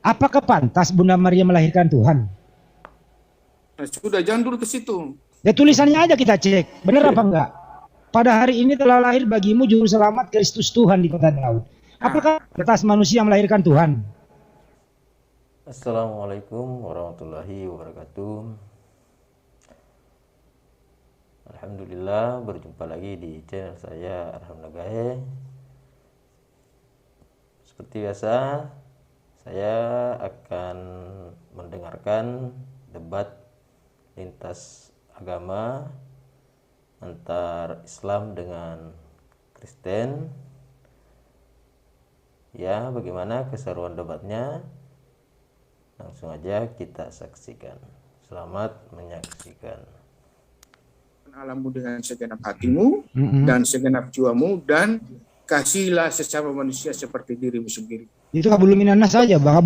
Apakah pantas Bunda Maria melahirkan Tuhan? Nah, sudah, jangan dulu ke situ. Ya tulisannya aja kita cek, benar apa enggak? Pada hari ini telah lahir bagimu juru selamat Kristus Tuhan di kota Daud. Apakah pantas manusia melahirkan Tuhan? Assalamualaikum warahmatullahi wabarakatuh. Alhamdulillah, berjumpa lagi di channel saya Arham Nagae. Seperti biasa, saya akan mendengarkan debat lintas agama antar Islam dengan Kristen. Ya, bagaimana keseruan debatnya? Langsung aja kita saksikan. Selamat menyaksikan. Alammu dengan segenap hatimu dan segenap jiwamu, dan kasihlah sesama manusia seperti dirimu sendiri. Itu hablum minannas saja, Bang.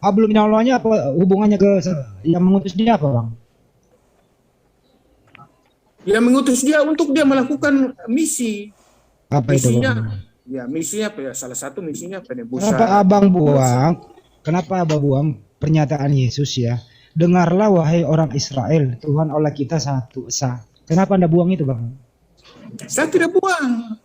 Hablum minallahnya apa hubungannya ke yang mengutus dia apa, Bang? Dia mengutus dia untuk dia melakukan misi. Apa misinya, itu, Bang? Ya, misinya apa ya? Salah satu misinya penebusan. Kenapa Abang buang pernyataan Yesus ya? Dengarlah wahai orang Israel, Tuhan Allah kita satu esa. Kenapa Anda buang itu, Bang? Saya tidak buang.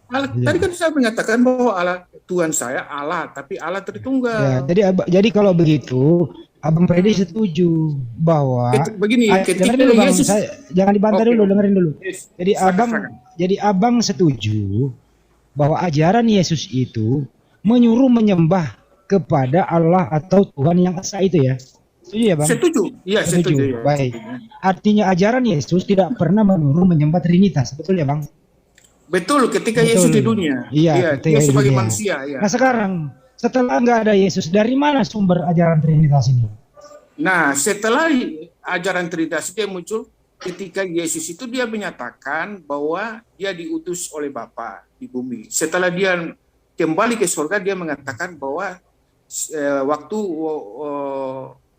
Tadi kan saya mengatakan bahwa Allah Tuhan saya Allah, tapi Allah Tritunggal. Ya, jadi kalau begitu Abang Freddy setuju bahwa begini, ketika dulu, Bang, Yesus, jangan dibantah dulu, dengerin dulu. Yes. Jadi Abang setuju bahwa ajaran Yesus itu menyuruh menyembah kepada Allah atau Tuhan yang esa itu ya? Setuju ya, Bang? Setuju. Iya, setuju. Ya. Baik. Artinya ajaran Yesus tidak pernah menyuruh menyembah Trinitas, betul ya, Bang? Betul, ketika Yesus di dunia. Iya, dia sebagai manusia. Ya. Nah sekarang, setelah nggak ada Yesus, dari mana sumber ajaran Trinitas ini? Nah, setelah ajaran Trinitas itu muncul, ketika Yesus itu dia menyatakan bahwa dia diutus oleh Bapa di bumi. Setelah dia kembali ke surga, dia mengatakan bahwa waktu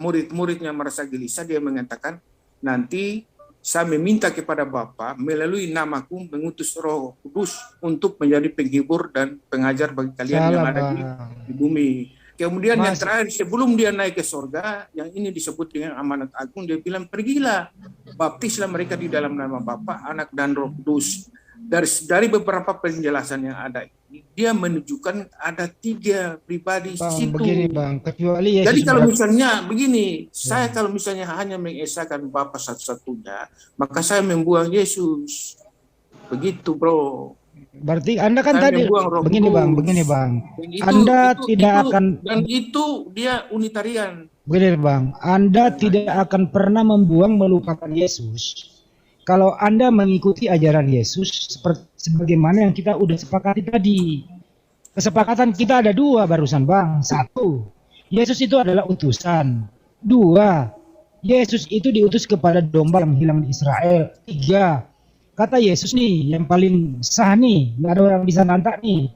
murid-muridnya merasa gelisah, dia mengatakan, nanti saya meminta kepada Bapa melalui namaku mengutus Roh Kudus untuk menjadi penghibur dan pengajar bagi kalian yang ada di bumi. Kemudian yang terakhir, sebelum dia naik ke surga, yang ini disebut dengan amanat agung, dia bilang, pergilah, baptislah mereka di dalam nama Bapa, Anak, dan Roh Kudus. Dari beberapa penjelasan yang ada ini, dia menunjukkan ada 3 pribadi di situ. Begini, Bang, kecuali Yesus. Jadi kalau misalnya begini, saya kalau misalnya hanya mengesahkan Bapa satu-satunya, maka saya membuang Yesus. Begitu, bro. Berarti Anda kan tadi begini, Bang. Dan itu dia unitarian. Begini, Bang. Anda tidak akan pernah membuang melupakan Yesus. Kalau Anda mengikuti ajaran Yesus seperti sebagaimana yang kita udah sepakati tadi. Kesepakatan kita ada 2 barusan, Bang. 1, Yesus itu adalah utusan. 2, Yesus itu diutus kepada domba yang hilang di Israel. 3, kata Yesus nih yang paling sah nih, nggak ada orang bisa nantang nih.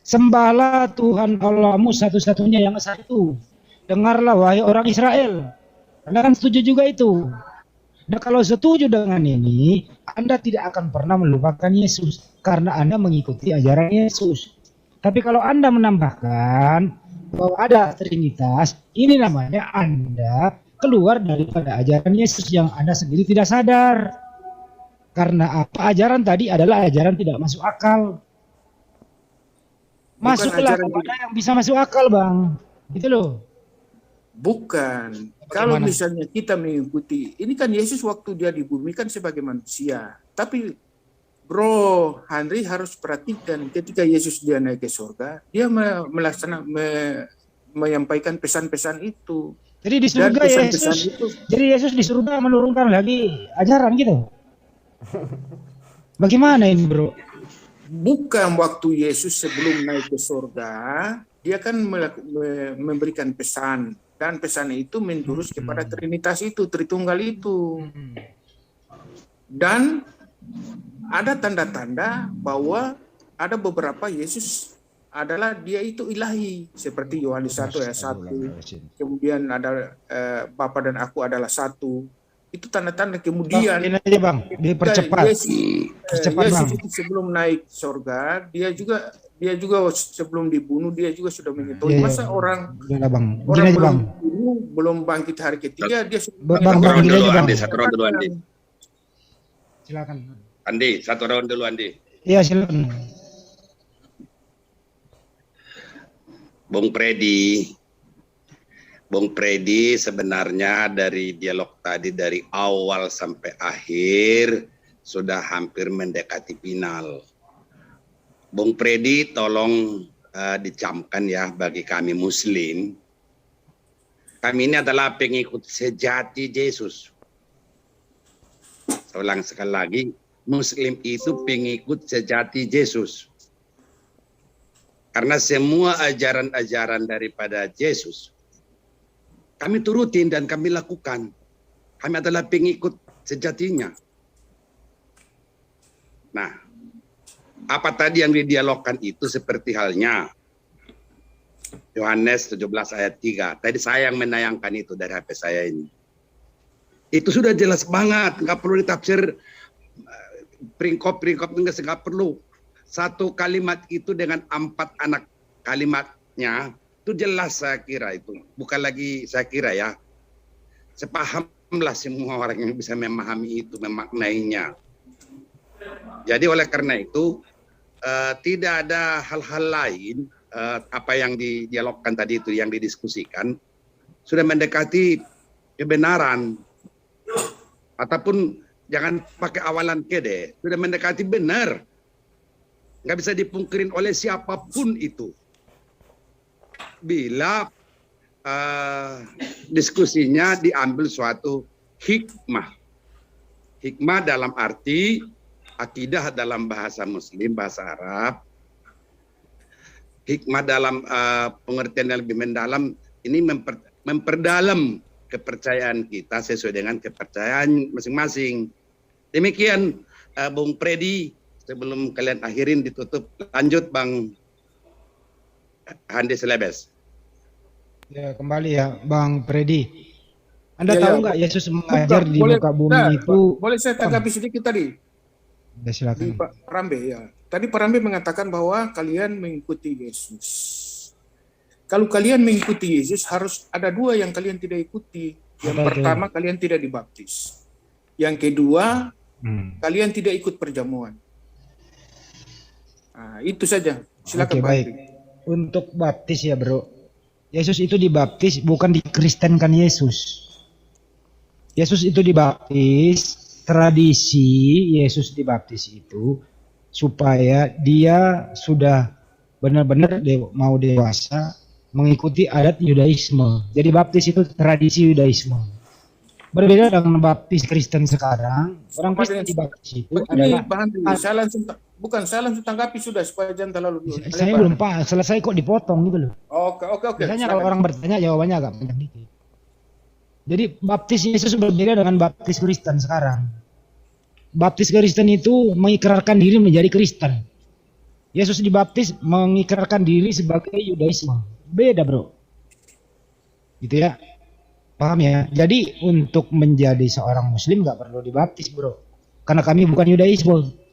Sembahlah Tuhan Allahmu satu-satunya yang esa itu. Dengarlah wahai orang Israel. Anda kan setuju juga itu. Nah kalau setuju dengan ini, Anda tidak akan pernah melupakan Yesus karena Anda mengikuti ajaran Yesus. Tapi kalau Anda menambahkan bahwa ada Trinitas, ini namanya Anda keluar daripada ajaran Yesus yang Anda sendiri tidak sadar. Karena apa? Ajaran tadi adalah ajaran tidak masuk akal. Masuklah kepada yang bisa masuk akal, Bang. Gitu loh. Bukan. Kalau misalnya kita mengikuti, ini kan Yesus waktu dia di bumi kan sebagai manusia. Tapi Bro Henry harus perhatikan ketika Yesus dia naik ke surga, dia menyampaikan pesan-pesan itu. Jadi di surga jadi Yesus di surga menurunkan lagi ajaran gitu. Bagaimana ini, Bro? Bukan waktu Yesus sebelum naik ke surga, dia kan memberikan pesan, dan pesan itu menjurus kepada Trinitas itu, Tritunggal itu. Dan ada tanda-tanda bahwa ada beberapa Yesus adalah dia itu ilahi, seperti Yohanes 1 ayat 1. Kemudian ada Bapa dan aku adalah satu. Itu tanda-tanda kemudian. Ini aja Bang, dipercepat. Percepat Bang. Yesus itu sebelum naik surga, dia juga sebelum dibunuh dia juga sudah mengetahui. Masa orang Bang. orang Gini Bang. belum bangkit hari ketiga dia sudah Bang, Ronde gini dulu, aja Bang. Andi, satu round dulu Andi. Silakan. Andi, satu round dulu Andi. Iya silakan. Bung Predi sebenarnya dari dialog tadi dari awal sampai akhir sudah hampir mendekati final. Bung Predi tolong dicamkan ya bagi kami Muslim. Kami ini adalah pengikut sejati Yesus. Saya ulang sekali lagi, Muslim itu pengikut sejati Yesus. Karena semua ajaran-ajaran daripada Yesus kami turutin dan kami lakukan. Kami adalah pengikut sejatinya. Nah, apa tadi yang didialogkan itu seperti halnya Yohanes 17 ayat 3. Tadi saya yang menayangkan itu dari HP saya ini. Itu sudah jelas banget, nggak perlu ditafsir peringkop nggak perlu. Satu kalimat itu dengan 4 anak kalimatnya itu jelas saya kira itu. Bukan lagi saya kira ya. Sepahamlah semua orang yang bisa memahami itu, memaknainya. Jadi oleh karena itu tidak ada hal-hal lain apa yang didialogkan tadi itu, yang didiskusikan sudah mendekati kebenaran. Ataupun jangan pakai awalan kede, sudah mendekati benar. Nggak bisa dipungkirin oleh siapapun itu. Bila diskusinya diambil suatu hikmah. Hikmah dalam arti akidah dalam bahasa Muslim, bahasa Arab. Hikmah dalam pengertian yang lebih mendalam, ini memperdalam kepercayaan kita sesuai dengan kepercayaan masing-masing. Demikian Bung Predi, sebelum kalian akhirin ditutup, lanjut Bang Andi Selebes. Ya, kembali ya Bang Predi. Anda tahu nggak Yesus mengajar di muka bumi itu? Boleh saya tanggapi sedikit tadi? Ya, silakan. Pak Rambe ya. Tadi Pak Rambe mengatakan bahwa kalian mengikuti Yesus. Kalau kalian mengikuti Yesus harus ada 2 yang kalian tidak ikuti. Yang pertama kalian tidak dibaptis. Yang kedua kalian tidak ikut perjamuan. Nah, itu saja. Silakan Pak. Baik. Untuk baptis ya bro. Yesus itu dibaptis bukan dikristenkan Yesus. Yesus itu dibaptis, tradisi Yesus dibaptis itu supaya dia sudah benar-benar mau dewasa mengikuti adat Yudaisme. Jadi baptis itu tradisi Yudaisme. Berbeda dengan baptis Kristen sekarang, orang Kristen dibaptis itu adalah saya langsung tanggapi sudah supaya jangan terlalu. Saya belum selesai kok dipotong gitu loh. Oke. Biasanya kalau orang bertanya jawabannya agak panjang dikit. Jadi baptis Yesus berbeda dengan baptis Kristen sekarang. Baptis Kristen itu mengikrarkan diri menjadi Kristen. Yesus dibaptis mengikrarkan diri sebagai Yudaisme. Beda bro. Gitu ya. Paham ya? Jadi untuk menjadi seorang muslim gak perlu dibaptis bro. Karena kami bukan Yudaisme.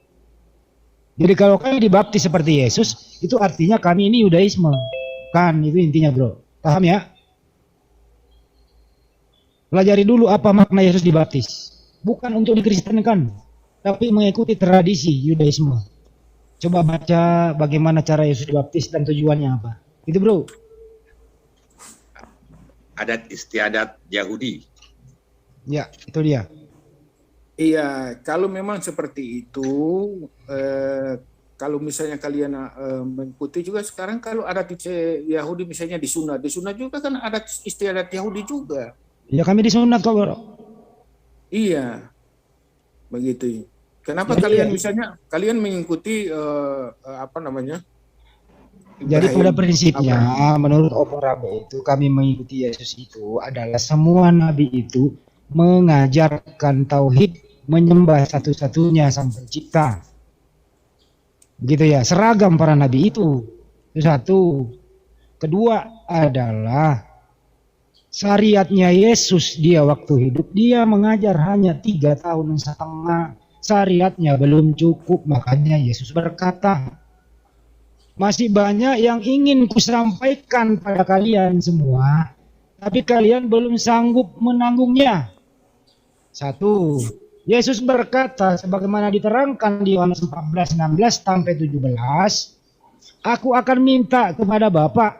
Jadi kalau kami dibaptis seperti Yesus, itu artinya kami ini Yudaisme. Kan itu intinya bro. Paham ya? Pelajari dulu apa makna Yesus dibaptis. Bukan untuk dikristenkan, tapi mengikuti tradisi Yudaisme. Coba baca bagaimana cara Yesus dibaptis dan tujuannya apa. Itu bro. Adat istiadat Yahudi. Ya, itu dia. Iya, kalau memang seperti itu, kalau misalnya kalian mengikuti juga sekarang kalau adat Yahudi misalnya di sunat juga kan adat istiadat Yahudi juga. Ya kami disunat kok bro. Iya, begitu. Kenapa kalian misalnya kalian mengikuti Jadi pada prinsipnya menurut Om Rabe itu kami mengikuti Yesus itu adalah semua nabi itu mengajarkan tauhid, menyembah satu-satunya sang pencipta. Begitu ya, seragam para nabi itu. Itu satu. Kedua adalah Syariatnya Yesus dia waktu hidup, dia mengajar hanya 3,5 tahun. Syariatnya belum cukup, makanya Yesus berkata, masih banyak yang ingin kusampaikan pada kalian semua, tapi kalian belum sanggup menanggungnya. 1. Yesus berkata, sebagaimana diterangkan di Yohanes 14:16-17, Aku akan minta kepada Bapa,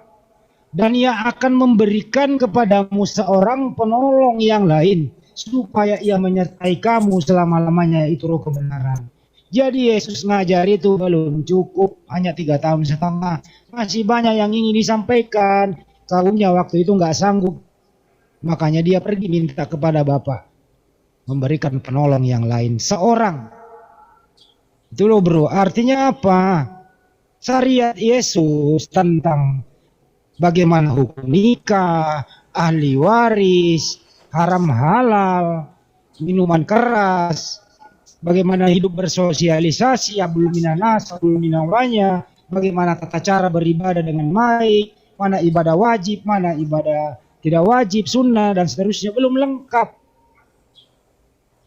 dan Ia akan memberikan kepadamu seorang penolong yang lain, supaya Ia menyertai kamu selama-lamanya, itu Roh kebenaran. Jadi Yesus ngajar itu belum cukup, hanya 3,5 tahun. Masih banyak yang ingin disampaikan. Kaumnya waktu itu nggak sanggup. Makanya dia pergi minta kepada Bapa, memberikan penolong yang lain. Seorang. Itu loh bro, artinya apa? Syariat Yesus tentang bagaimana hukum nikah, ahli waris, haram halal, minuman keras, bagaimana hidup bersosialisasi, belum minanas, belum minawanya, bagaimana tata cara beribadah dengan baik, mana ibadah wajib, mana ibadah tidak wajib, sunnah, dan seterusnya, belum lengkap.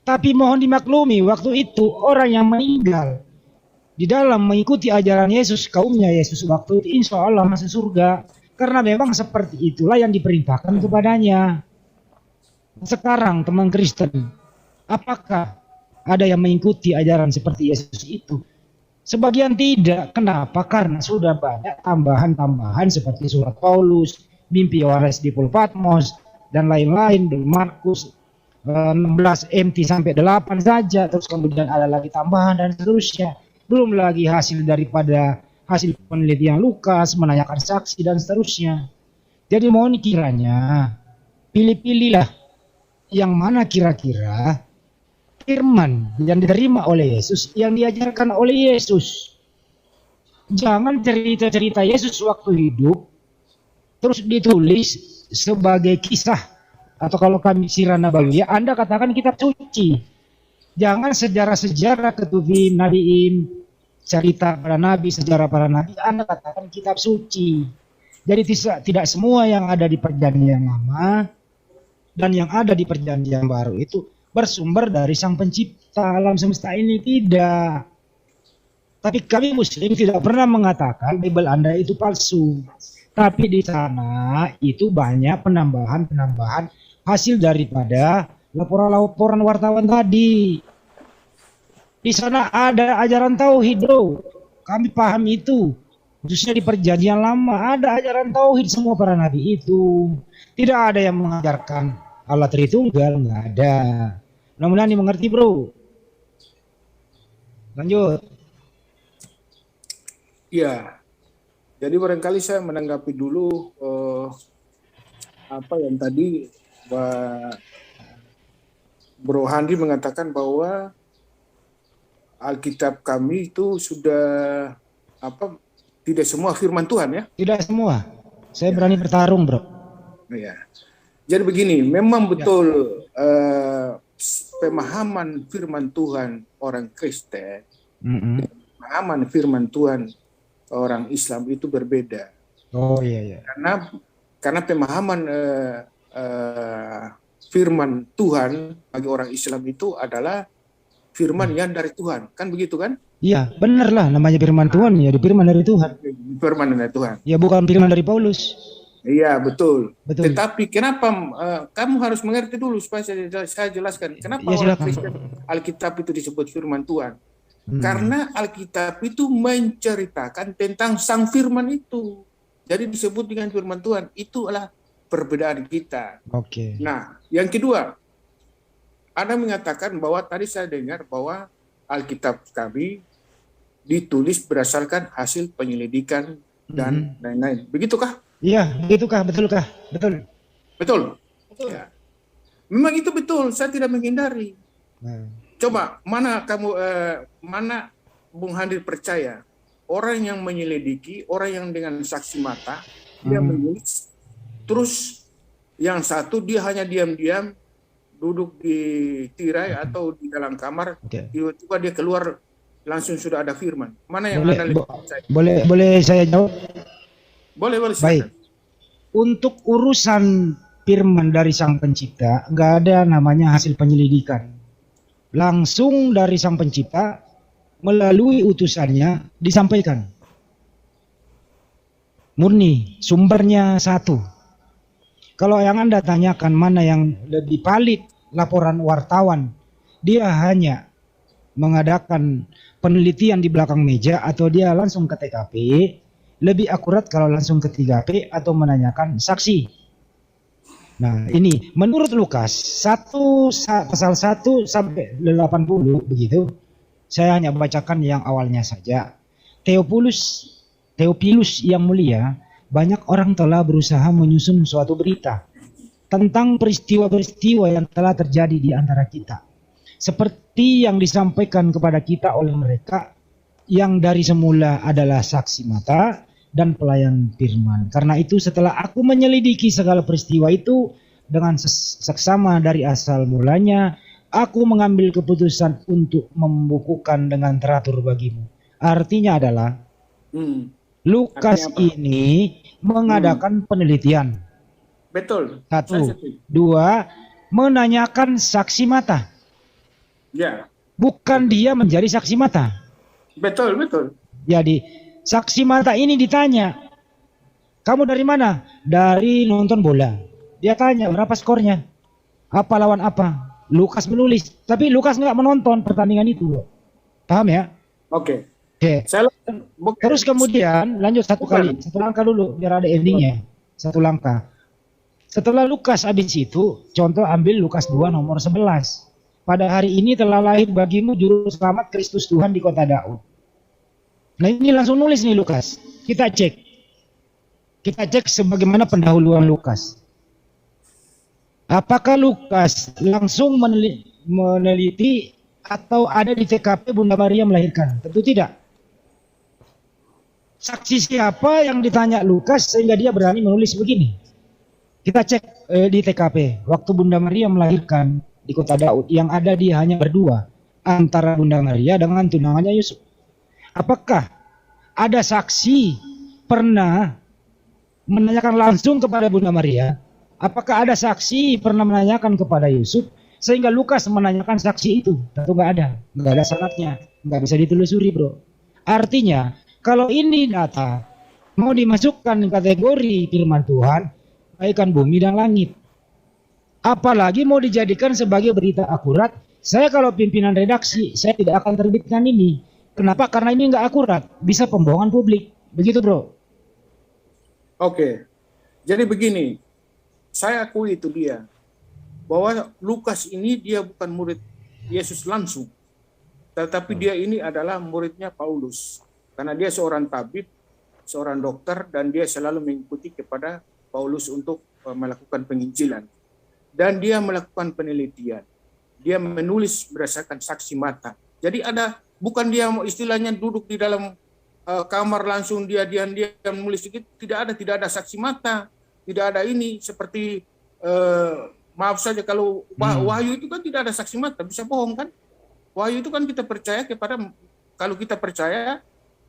Tapi mohon dimaklumi, waktu itu orang yang meninggal di dalam mengikuti ajaran Yesus, kaumnya Yesus waktu itu, insya Allah masuk surga. Karena memang seperti itulah yang diperintahkan kepadanya. Sekarang teman Kristen, apakah ada yang mengikuti ajaran seperti Yesus itu? Sebagian tidak. Kenapa? Karena sudah banyak tambahan-tambahan seperti surat Paulus, mimpi Yohanes di Pulau Patmos, dan lain-lain. Markus 16 MT sampai 8 saja. Terus kemudian ada lagi tambahan dan seterusnya. Belum lagi hasil daripada hasil penelitian Lukas, menanyakan saksi dan seterusnya. Jadi mohon kiranya pilih-pilihlah yang mana kira-kira firman yang diterima oleh Yesus, yang diajarkan oleh Yesus. Jangan cerita-cerita Yesus waktu hidup terus ditulis sebagai kisah, atau kalau kami sirah nabawiyah, Anda katakan kitab suci. Jangan sejarah-sejarah ketubim, nabiim, cerita para nabi, sejarah para nabi, Anda katakan kitab suci. Jadi tidak semua yang ada di perjanjian lama dan yang ada di perjanjian baru itu bersumber dari Sang Pencipta alam semesta ini, tidak. Tapi kami Muslim tidak pernah mengatakan Bible Anda itu palsu. Tapi di sana itu banyak penambahan-penambahan hasil daripada laporan-laporan wartawan tadi. Di sana ada ajaran tauhid, bro. Kami paham itu. Khususnya di perjanjian lama ada ajaran tauhid semua para nabi itu. Tidak ada yang mengajarkan Allah Tritunggal, nggak ada. Mudah-mudahan dimengerti, bro. Lanjut. Ya, jadi barangkali saya menanggapi dulu apa yang tadi Bro Handi mengatakan bahwa Alkitab kami itu sudah tidak semua firman Tuhan ya? Tidak semua. Saya berani bertarung, bro. Ya. Jadi begini, memang betul pemahaman firman Tuhan orang Kristen, pemahaman firman Tuhan orang Islam itu berbeda. Oh iya. Karena pemahaman firman Tuhan bagi orang Islam itu adalah firman yang dari Tuhan, kan begitu kan? Iya, benar lah, namanya firman Tuhan ya, firman dari Tuhan. Firman dari Tuhan. Ya, bukan firman dari Paulus. Iya, betul. Tetapi kenapa kamu harus mengerti dulu supaya saya jelaskan kenapa orang Kristen Alkitab itu disebut firman Tuhan? Karena Alkitab itu menceritakan tentang sang firman itu. Jadi disebut dengan firman Tuhan. Itulah perbedaan kita. Oke. Nah, yang kedua, Anda mengatakan bahwa tadi saya dengar bahwa Alkitab kami ditulis berdasarkan hasil penyelidikan dan lain-lain. Begitukah? Iya, begitukah? Betulkah? Betul. Betul. Ya. Memang itu betul, saya tidak menghindari. Coba mana Bung Handi percaya orang yang menyelidiki, orang yang dengan saksi mata dia menulis, terus yang satu dia hanya diam-diam duduk di tirai atau di dalam kamar, tiba-tiba dia keluar langsung sudah ada firman. Mana yang Anda lebih percaya? Boleh saya jawab? Boleh. Baik. Untuk urusan firman dari Sang Pencipta, nggak ada namanya hasil penyelidikan. Langsung dari Sang Pencipta melalui utusannya disampaikan. Murni, sumbernya satu. Kalau yang Anda tanyakan mana yang lebih valid laporan wartawan, dia hanya mengadakan penelitian di belakang meja atau dia langsung ke TKP, lebih akurat kalau langsung ke TKP atau menanyakan saksi. Nah, ini menurut Lukas 1 pasal 1 sampai 80 begitu. Saya hanya bacakan yang awalnya saja. Theophilus yang mulia, banyak orang telah berusaha menyusun suatu berita tentang peristiwa-peristiwa yang telah terjadi di antara kita, seperti yang disampaikan kepada kita oleh mereka yang dari semula adalah saksi mata dan pelayan firman. Karena itu setelah aku menyelidiki segala peristiwa itu dengan seksama dari asal mulanya, aku mengambil keputusan untuk membukukan dengan teratur bagimu. Artinya adalah Lukas ini mengadakan penelitian. Betul. Satu. Dua, menanyakan saksi mata. Ya. Bukan dia menjadi saksi mata. Betul, betul. Jadi saksi mata ini ditanya, kamu dari mana? Dari nonton bola. Dia tanya berapa skornya, apa lawan apa. Lukas menulis, tapi Lukas nggak menonton pertandingan itu. Paham ya? Oke. Oke. Terus kemudian lanjut satu langkah dulu biar ada endingnya. Satu langkah. Setelah Lukas habis itu, contoh ambil Lukas 2 nomor 11. Pada hari ini telah lahir bagimu juru selamat Kristus Tuhan di kota Daud. Nah ini langsung nulis nih Lukas. Kita cek. Kita cek sebagaimana pendahuluan Lukas. Apakah Lukas langsung meneliti atau ada di TKP Bunda Maria melahirkan? Tentu tidak. Saksi siapa yang ditanya Lukas sehingga dia berani menulis begini? Kita cek di TKP. Waktu Bunda Maria melahirkan di kota Daud, yang ada dia hanya berdua antara Bunda Maria dengan tunangannya Yusuf. Apakah ada saksi pernah menanyakan langsung kepada Bunda Maria? Apakah ada saksi pernah menanyakan kepada Yusuf sehingga Lukas menanyakan saksi itu? Tentu nggak ada sanadnya, nggak bisa ditelusuri bro. Artinya kalau ini data mau dimasukkan kategori firman Tuhan, bagaikan bumi dan langit. Apalagi mau dijadikan sebagai berita akurat, saya kalau pimpinan redaksi saya tidak akan terbitkan ini. Kenapa? Karena ini nggak akurat, bisa pembohongan publik. Begitu bro. Oke, jadi begini, saya akui itu dia, bahwa Lukas ini dia bukan murid Yesus langsung, tetapi dia ini adalah muridnya Paulus, karena dia seorang tabib, seorang dokter, dan dia selalu mengikuti kepada Paulus untuk melakukan penginjilan, dan dia melakukan penelitian, dia menulis berdasarkan saksi mata. Jadi ada, bukan dia istilahnya duduk di dalam kamar langsung dia menulis sedikit, tidak ada saksi mata, tidak ada ini seperti maaf saja kalau wahyu itu kan tidak ada saksi mata, bisa bohong kan? Wahyu itu kan kita percaya kepada, kalau kita percaya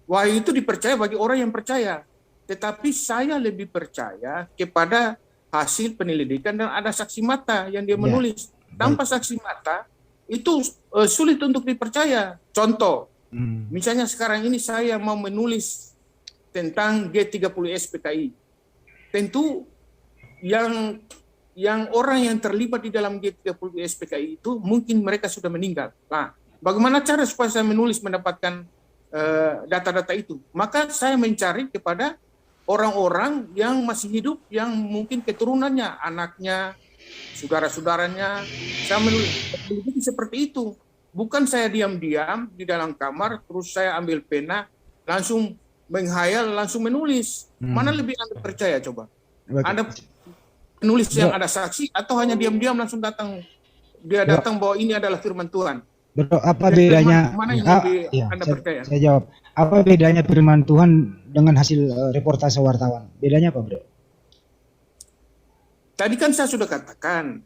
wahyu itu dipercaya bagi orang yang percaya, tetapi saya lebih percaya kepada hasil penyelidikan dan ada saksi mata yang dia menulis. Tanpa saksi mata itu sulit untuk dipercaya. Contoh, misalnya sekarang ini saya mau menulis tentang G30 SPKI. Tentu yang orang yang terlibat di dalam G30 SPKI itu mungkin mereka sudah meninggal. Nah, bagaimana cara supaya saya menulis mendapatkan data-data itu? Maka saya mencari kepada orang-orang yang masih hidup, yang mungkin keturunannya, anaknya, saudara-saudaranya. Saya menulis seperti itu. Bukan saya diam-diam di dalam kamar, terus saya ambil pena, langsung menghayal, langsung menulis. Mana lebih Anda percaya coba? Anda penulis yang ada saksi atau hanya diam-diam langsung datang? Dia datang bahwa ini adalah firman Tuhan. Bro, apa bedanya? Mana yang lebih Anda percaya? Saya jawab. Apa bedanya firman Tuhan dengan hasil reportase wartawan? Bedanya apa, bro? Tadi kan saya sudah katakan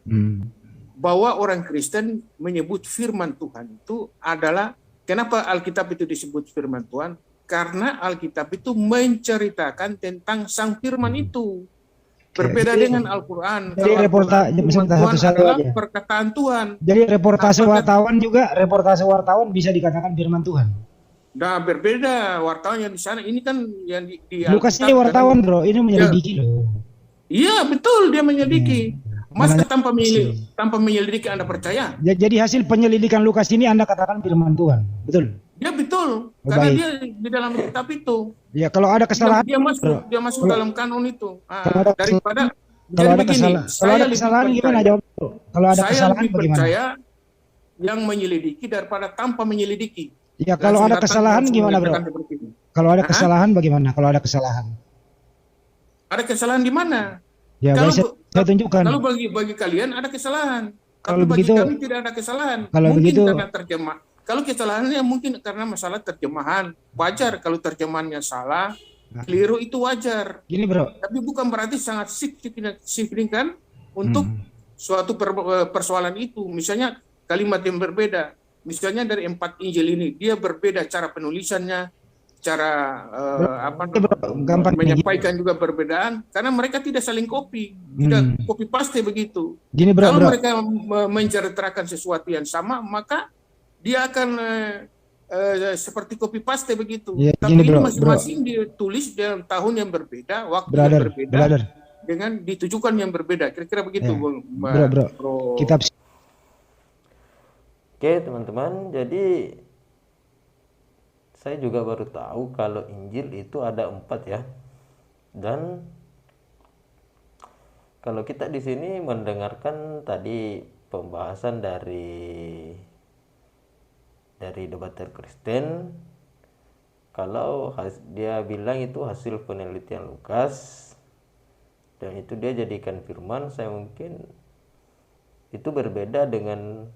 bahwa orang Kristen menyebut firman Tuhan itu adalah, kenapa Alkitab itu disebut firman Tuhan? Karena Alkitab itu menceritakan tentang sang firman itu. Berbeda dengan Al-Quran. Jadi reportase satu-satu adalah aja. perkataan Tuhan. Jadi reportase wartawan bisa dikatakan firman Tuhan. Nah, berbeda wartawan yang di sana. Ini kan yang di Lukas ini Alkitab wartawan, kan, bro. Ini menyelidiki loh. Iya, betul, dia menyelidiki. Masa Namanya tanpa menyelidiki Anda percaya? Jadi hasil penyelidikan Lukas ini Anda katakan firman Tuhan, betul? Dia betul, Oh, karena baik. dia di dalam kitab itu. Ya, kalau ada kesalahan, Dia masuk dalam kanon itu. Kalau ada Daripada kalau jadi ada begini, kesalahan, kalau ada kesalahan gimana jawab? Bro? Kalau ada saya kesalahan lebih bagaimana? percaya yang menyelidiki daripada tanpa menyelidiki. Ya, kalau Langsung ada datang kesalahan langsung gimana, bro? menyatakan seperti itu. Kalau ada Hah? kesalahan bagaimana? Kalau ada kesalahan? Ada kesalahan di mana? Ya, Kalau saya tunjukkan. Kalau bagi kalian ada kesalahan, Kalau tapi bagi begitu- kami tidak ada kesalahan. kalau Mungkin begitu- karena terjemah. Kalau kesalahannya mungkin karena masalah terjemahan, wajar kalau terjemahannya salah, keliru itu wajar. Gini, bro. Tapi bukan berarti sangat signifikan untuk suatu persoalan itu. Misalnya kalimat yang berbeda. Misalnya dari 4 Injil ini, dia berbeda cara penulisannya, cara gampang menyampaikan juga perbedaan, karena mereka tidak saling copy, tidak copy paste begitu. Gini, bro. Kalau mereka menceritakan sesuatu yang sama, maka dia akan seperti copy paste begitu. Ya, Tapi gini, ini bro, masing-masing ditulis dalam tahun yang berbeda, waktu yang Brother, berbeda, brother. dengan ditujukan yang berbeda. Kira-kira begitu, Ya. Bro. Kitab Oke teman-teman, jadi saya juga baru tahu kalau Injil itu ada 4 ya. Dan kalau kita di sini mendengarkan tadi pembahasan dari debater Kristen, kalau dia bilang itu hasil penelitian Lukas dan itu dia jadikan firman, saya mungkin itu berbeda dengan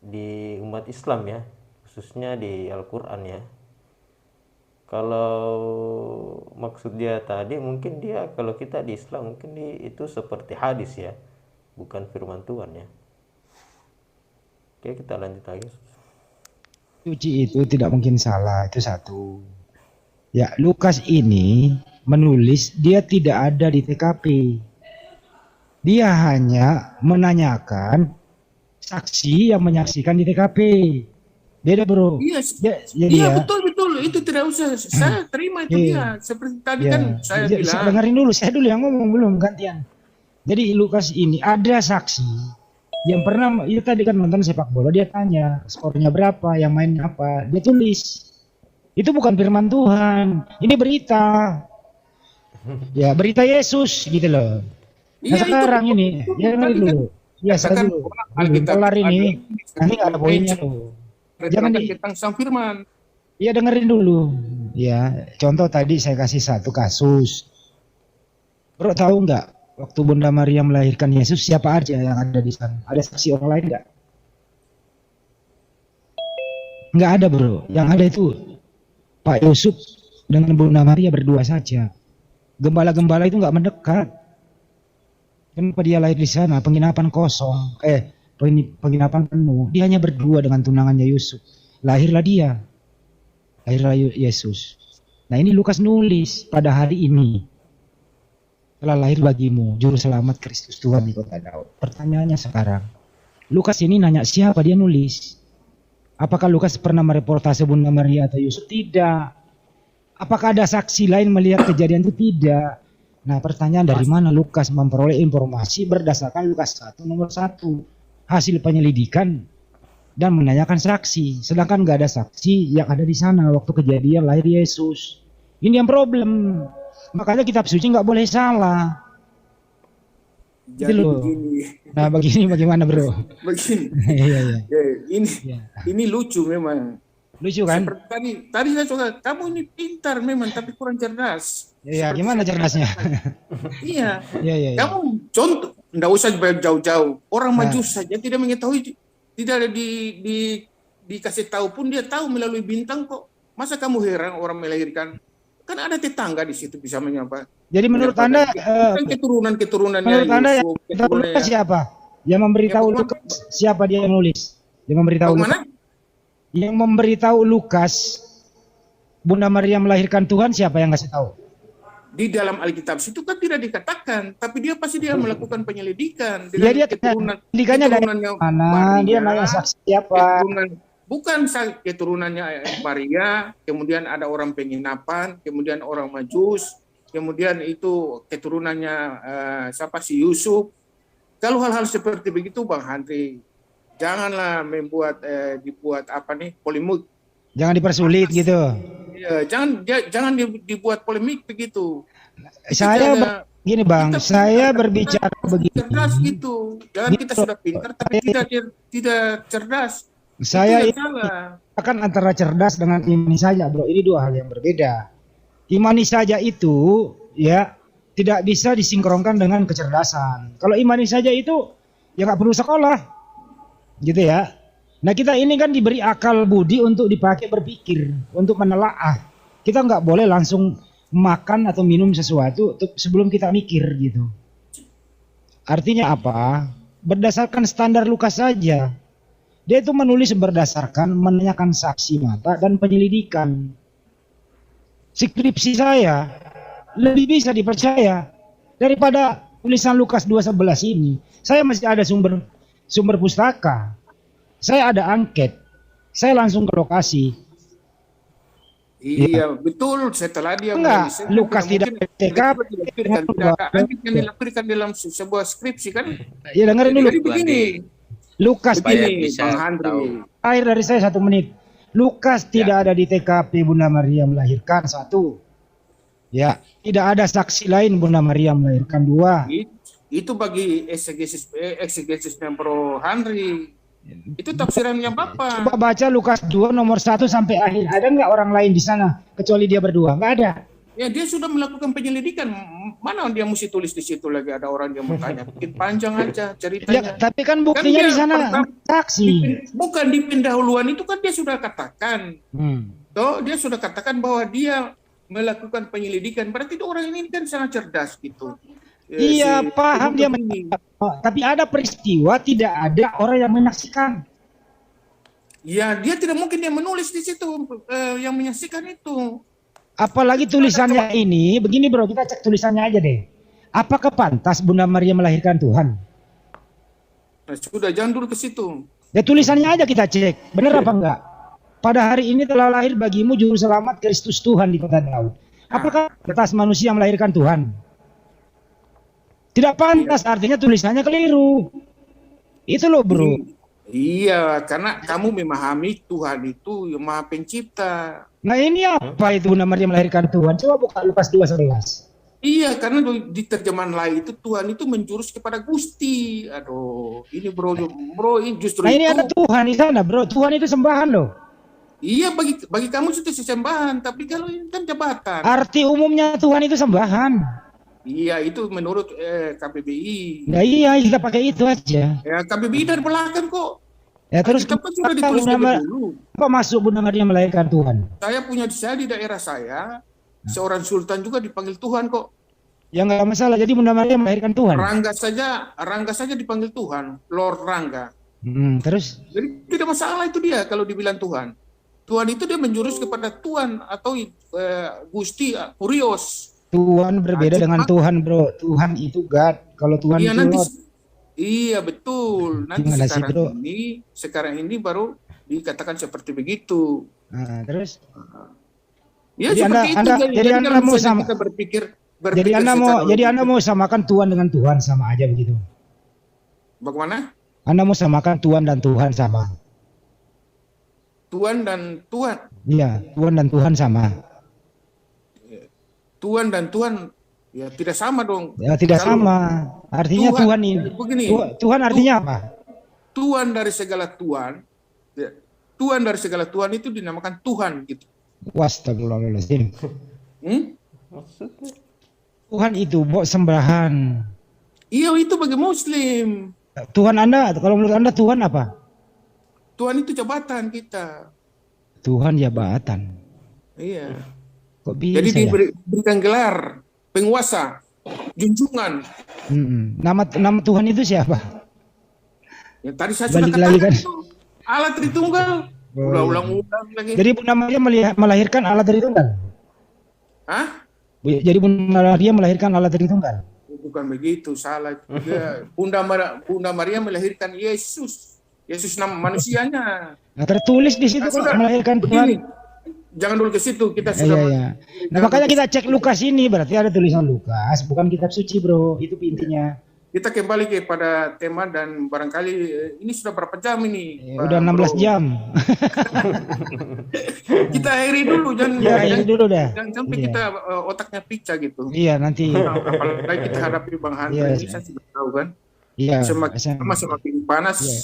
di umat Islam ya, khususnya di Al-Quran ya. Kalau maksud dia tadi mungkin dia, kalau kita di Islam mungkin itu seperti hadis ya, bukan firman Tuhan ya. Oke, kita lanjut lagi. suci itu tidak mungkin salah, itu satu. Ya, Lukas ini menulis, dia tidak ada di TKP. Dia hanya menanyakan saksi yang menyaksikan di TKP. Beda, bro. Iya, Jadi betul itu tidak usah saya terima itu dia. Seperti tadi kan saya bilang. Saya dengerin dulu, saya dulu yang ngomong, belum gantian. Jadi Lukas ini ada saksi yang pernah, itu tadi kan nonton sepak bola, dia tanya skornya berapa, yang mainnya apa, dia tulis. Itu bukan firman Tuhan, ini berita. Ya, berita Yesus gitu loh. Nah, Iya, sekarang itu, ini, ya dengerin dulu. Ya, saya katakan dulu. Alkitab Kelar ini, nanti nggak ada poinnya tuh. Jangan tentang sang firman. Ya, dengerin dulu. Ya, contoh tadi saya kasih satu kasus. Bro, tahu nggak waktu Bunda Maria melahirkan Yesus siapa aja yang ada di sana? Ada saksi orang lain nggak? Nggak ada, bro. Yang ada itu Pak Yusuf dengan Bunda Maria berdua saja. Gembala-gembala itu nggak mendekat. Kenapa dia lahir di sana? Penginapan kosong. Penginapan penuh. Dia hanya berdua dengan tunangannya Yusuf. Lahirlah dia. Lahirlah Yesus. Nah, ini Lukas nulis pada hari ini telah lahir bagimu juru selamat Kristus Tuhan di kota Daud. Pertanyaannya sekarang, Lukas ini nanya siapa dia nulis? Apakah Lukas pernah mereportase Bunda Maria atau Yusuf? Tidak. Apakah ada saksi lain melihat kejadian itu? Tidak. Nah, pertanyaan dari mana Lukas memperoleh informasi berdasarkan Lukas 1 nomor 1 hasil penyelidikan dan menanyakan saksi, sedangkan nggak ada saksi yang ada di sana waktu kejadian lahir Yesus. Ini yang problem. Makanya kitab suci nggak boleh salah. Jadi loh. begini. Nah, bagaimana, bro? Begini. Iya. Ini lucu memang. Lucu kan? Seperti tadi saya coba, kamu ini pintar memang tapi kurang cerdas. Iya, gimana cerdasnya? Iya. Iya. Kamu contoh, enggak usah jauh-jauh. Orang Majus saja tidak mengetahui, tidak ada dikasih tahu pun dia tahu melalui bintang kok. Masa kamu heran orang melahirkan? Kan ada tetangga di situ bisa menyapa. Jadi menurut Anda keturunannya menurut Anda yang Yusuf, memberitahu Lukas siapa? Yang memberitahu Lukas siapa dia yang nulis? Yang memberitahu Lukas. Yang memberitahu Lukas Bunda Maria melahirkan Tuhan siapa yang ngasih tahu? di dalam Alkitab itu kan tidak dikatakan, tapi dia pasti dia melakukan penyelidikan Ya dia pendidikannya dari keturunannya mana? Dia nanya saksi siapa? Bukan keturunannya Maria, kemudian ada orang penginapan, kemudian orang Majus, kemudian itu keturunannya siapa si Yusuf. Kalau hal-hal seperti begitu, Bang Handri, janganlah dibuat polemik. Jangan dipersulit gitu. Ya, jangan dibuat polemik begitu. Saya gini Bang, saya berbicara begini. Cerdas gitu. Jangan kita sudah pintar tapi tidak cerdas. Saya akan antara cerdas dengan imani saja, bro. Ini dua hal yang berbeda. Imani saja itu ya tidak bisa disinkronkan dengan kecerdasan. Kalau imani saja itu ya nggak perlu sekolah, gitu ya. Nah kita ini kan diberi akal budi untuk dipakai berpikir, untuk menelaah. Kita nggak boleh langsung makan atau minum sesuatu sebelum kita mikir gitu. Artinya apa? Berdasarkan standar Lukas saja. Dia itu menulis berdasarkan menanyakan saksi mata dan penyelidikan. Skripsi saya lebih bisa dipercaya daripada tulisan Lukas 2:11 ini. Saya masih ada sumber pustaka. Saya ada angket. Saya langsung ke lokasi. Iya, betul. Setelah dia enggak, Lukas tidak TKP. Tidak ada angket yang dilampirkan dalam sebuah skripsi kan? Ya dengerin dulu. Jadi begini. Lukas begini, Bang Handri. Akhir dari saya 1 menit. Lukas tidak ada di TKP Bunda Maria melahirkan 1. Ya, tidak ada saksi lain Bunda Maria melahirkan 2. Itu bagi eksegesisnya Bro Handri. Itu tafsirannya Bapak. Coba baca Lukas 2 nomor 1 sampai akhir. Ada nggak orang lain di sana kecuali dia berdua? Nggak ada. Ya dia sudah melakukan penyelidikan. Mana dia mesti tulis di situ lagi ada orang yang bertanya. Bikin panjang aja ceritanya. Ya, tapi kan buktinya kan di sana saksi. Bukan di pendahuluan itu kan dia sudah katakan. Toh dia sudah katakan bahwa dia melakukan penyelidikan. Berarti orang ini kan sangat cerdas gitu. Iya, paham dia. Tapi ada peristiwa tidak ada orang yang menyaksikan. Ya, dia tidak mungkin dia menulis di situ yang menyaksikan itu. Apalagi tulisannya ini, begini bro, kita cek tulisannya aja deh. Apakah pantas Bunda Maria melahirkan Tuhan? Nah, sudah, jangan dulu ke situ. Ya tulisannya aja kita cek, benar apa enggak? Pada hari ini telah lahir bagimu juru selamat Kristus Tuhan di kota Daud. Apakah pantas manusia melahirkan Tuhan? Tidak pantas, artinya tulisannya keliru. Itu loh bro. Iya, karena kamu memahami Tuhan itu yang Maha Pencipta. Nah ini apa itu Bunda Maria melahirkan Tuhan? Coba buka Lukas 2:11. Iya, karena di terjemahan lain itu Tuhan itu menjurus kepada Gusti. Aduh, ini bro ini justru nah, ini itu. ada Tuhan di sana bro. Tuhan itu sembahan loh. Iya, bagi kamu itu sembahan, tapi kalau ini kan jabatan. Arti umumnya Tuhan itu sembahan. Iya, itu menurut KBBI. Nah iya, kita pakai itu aja. Ya, KBBI dari belakang kok. Ya terus kita sudah ditulis dulu. Apa masuk Bunda Maria melahirkan Tuhan? Saya di daerah saya, seorang sultan juga dipanggil Tuhan kok. Ya nggak masalah. Jadi Bunda Maria melahirkan Tuhan. Rangga saja dipanggil Tuhan, Lord Rangga. Terus? Jadi tidak masalah itu dia kalau dibilang Tuhan. Tuhan itu dia menjurus kepada Tuhan atau Gusti Kurios. Tuhan berbeda dengan Tuhan bro. Tuhan itu God. Kalau Tuhan iya, itu nanti, Lord. Iya betul. Nanti sekarang ini baru dikatakan seperti begitu. Nah, terus? Ya jadi seperti jadi anda mau sama. Kita berpikir jadi anda mau samakan Tuhan dengan Tuhan sama aja begitu. Bagaimana? Anda mau samakan Tuhan dan Tuhan sama. Tuhan dan Tuhan. Iya, Tuhan dan Tuhan sama. Tuhan dan Tuhan ya tidak sama dong. Ya tidak sama. Artinya Tuhan ini. Begini, Tuhan artinya apa? Tuhan dari segala Tuhan. Ya, Tuhan dari segala Tuhan itu dinamakan Tuhan gitu. Astagfirullahaladzim. Tuhan itu buat sembahan. Iya itu bagi Muslim. Tuhan Anda, kalau menurut Anda Tuhan apa? Tuhan itu jabatan kita. Tuhan jabatan. Iya. Kok bisa jadi ya? diberikan gelar penguasa, junjungan. Nama Tuhan itu siapa? Ya, tadi saya sudah katakan kan? Itu Allah Tritunggal. Ulang-ulang lagi. Jadi Bunda Maria melahirkan Allah Tritunggal? Hah? Jadi Bunda Maria melahirkan Allah Tritunggal. Bukan begitu, salah. Bunda Maria melahirkan Yesus. Yesus nama manusianya. Nah, tertulis di situ Nah, kok sudah. melahirkan Begini, Tuhan. jangan dulu ke situ. Kita Iya, sudah iya. Nah, makanya kita cek Lukas ini, berarti ada tulisan Lukas, bukan kitab suci, bro. Itu intinya. kita kembali kepada tema dan barangkali ini sudah berapa jam ini? Ya, udah 16 Bro? jam. Kita akhiri dulu, jangan Ya, ini dulu dah. jangan sampai Iya. kita otaknya pecah gitu. Iya, nanti. Apalagi kita hadapi Bang Andre Iya, ini, saya sudah tahu kan. Iya. Semakin lama semakin panas, Iya.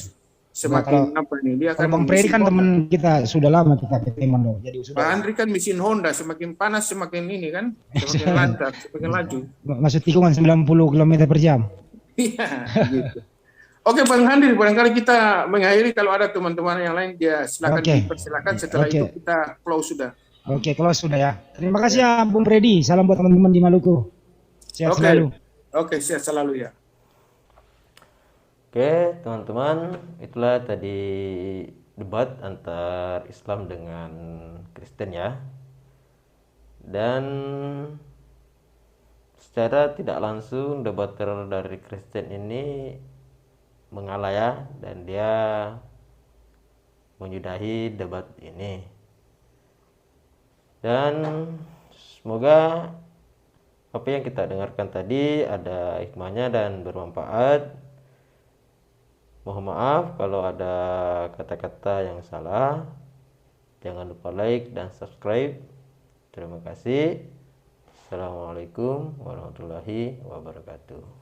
semakin apa ini dia Kalau akan Bang Freddy mesin kan Honda. teman kita sudah lama kita berteman loh. Jadi Bang sudah. Andre kan mesin Honda, semakin panas semakin ini kan, semakin lancar, semakin laju. Masuk tikungan 90 km per jam. Iya, gitu. Oke Bang Andri, barangkali kita mengakhiri, kalau ada teman-teman yang lain dia silakan Oke. dipersilakan, setelah Oke. itu kita close sudah. Oke, close sudah ya. Terima kasih ya Bung Freddy. Salam buat teman-teman di Maluku. Sehat Oke. selalu. Oke, sehat selalu ya. Oke, teman-teman, itulah tadi debat antar Islam dengan Kristen ya. Dan secara tidak langsung debater dari Kristen ini mengalah ya, dan dia menyudahi debat ini. Dan semoga apa yang kita dengarkan tadi ada hikmahnya dan bermanfaat. Mohon maaf kalau ada kata-kata yang salah. Jangan lupa like dan subscribe. Terima kasih. Assalamualaikum warahmatullahi wabarakatuh.